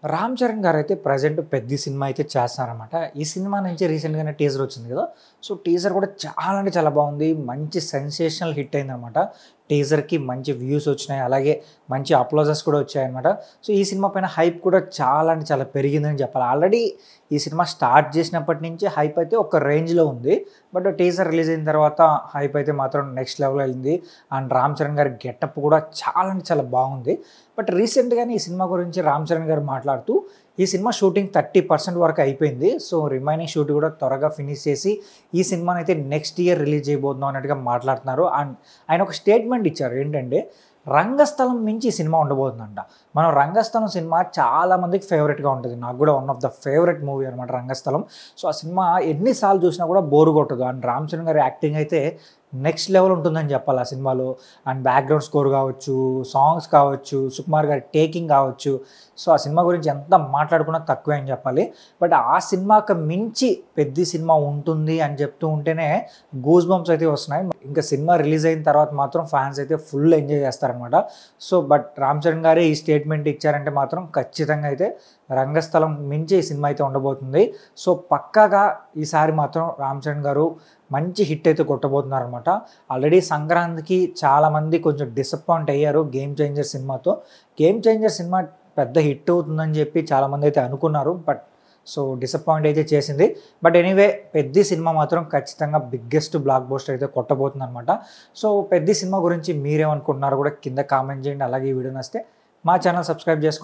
Ram Charan గారైతే present 'Peddi' cinema అయితే చేస్తున్నారనమాట. ఈ సినిమా నుంచి రీసెంట్‌గానే టీజర్ వచ్చింది కదా! సో, టీజర్ కూడా చాలా అంటే చాలా బాగుంది. మంచి సెన్సేషనల్ హిట్ అయిందనమాట. టీజర్‌కి మంచి వ్యూస్ వచ్చినాయి. అలాగే మంచి అప్లాజెస్ కూడా వచ్చాయన్నమాట. సో, ఈ సినిమా పైన హైప్ కూడా చాలా అంటే చాలా పెరిగిందని చెప్పాలి. ఆల్రెడీ ఈ సినిమా స్టార్ట్ చేసినప్పటి నుంచి హైప్ అయితే ఒక రేంజ్‌లో ఉంది. బట్ టీజర్ రిలీజ్ అయిన తర్వాత హైప్ అయితే మాత్రం నెక్స్ట్ లెవెల్ వెళ్ళింది. అండ్ రామ్ చరణ్ గారి గెటప్ కూడా చాలా అంటే చాలా బాగుంది. బట్ రీసెంట్‌గానే ఈ సినిమా గురించి రామ్ చరణ్ గారు మాట్లాడుతూ ఈ సినిమా షూటింగ్ 30% వరకు అయిపోయింది. సో, రిమైనింగ్ షూట్ కూడా త్వరగా ఫినిష్ చేసి ఈ సినిమానైతే నెక్స్ట్ ఇయర్ రిలీజ్ చేయబోతున్నాం అన్నట్టుగా మాట్లాడుతున్నారు. అండ్ ఆయన ఒక స్టేట్మెంట్ ఇచ్చారు. ఏంటంటే రంగస్థలం మించి ఈ సినిమా ఉండబోతుందంట. మనం రంగస్థలం సినిమా చాలా మందికి ఫేవరెట్‌గా ఉంటుంది. నాకు కూడా one of the favourite movie అనమాట రంగస్థలం. సో, ఆ సినిమా ఎన్నిసార్లు చూసినా కూడా బోర్ కొట్టదు. అండ్ రామ్ చరణ్ గారి యాక్టింగ్ అయితే నెక్స్ట్ లెవెల్ ఉంటుందని చెప్పాలి ఆ సినిమాలో. అండ్ బ్యాక్‌గ్రౌండ్ స్కోర్ కావచ్చు, సాంగ్స్ కావచ్చు, సుకుమార్ గారి టేకింగ్ కావచ్చు. సో, ఆ సినిమా గురించి ఎంత మాట్లాడుకున్నా తక్కువే అని చెప్పాలి. బట్ ఆ సినిమాకి మించి 'పెద్ది' సినిమా ఉంటుంది అని చెప్తూ ఉంటేనే గూస్ బంప్స్ అయితే వస్తున్నాయి. ఇంకా సినిమా రిలీజ్ అయిన తర్వాత మాత్రం ఫ్యాన్స్ అయితే ఫుల్ ఎంజాయ్ చేస్తారనమాట. సో, బట్ రామ్ చరణ్ గారే ఈ స్టేట్మెంట్ ఇచ్చారంటే మాత్రం ఖచ్చితంగా అయితే రంగస్థలం మించి ఈ సినిమా అయితే ఉండబోతుంది. సో, పక్కాగా ఈసారి మాత్రం రామ్ చరణ్ గారు మంచి హిట్ అయితే కొట్టబోతున్నారనమాట. ఆల్రెడీ సంక్రాంతికి చాలామంది కొంచెం డిసప్పాయింట్ అయ్యారు 'గేమ్ చేంజర్' సినిమాతో. 'గేమ్ చేంజర్' సినిమా పెద్ద హిట్ అవుతుందని చెప్పి చాలామంది అయితే అనుకున్నారు. బట్ సో, డిసప్పాయింట్ అయితే చేసింది. బట్ ఎనీవే 'పెద్ది' సినిమా మాత్రం ఖచ్చితంగా బిగ్గెస్ట్ బ్లాక్ బస్టర్ అయితే కొట్టబోతుందనమాట. సో, 'పెద్ది' సినిమా గురించి మీరేమనుకుంటున్నారో కూడా కింద కామెంట్ చేయండి. అలాగే ఈ వీడియో నచ్చితే మా ఛానల్ సబ్స్క్రైబ్ చేసుకోండి.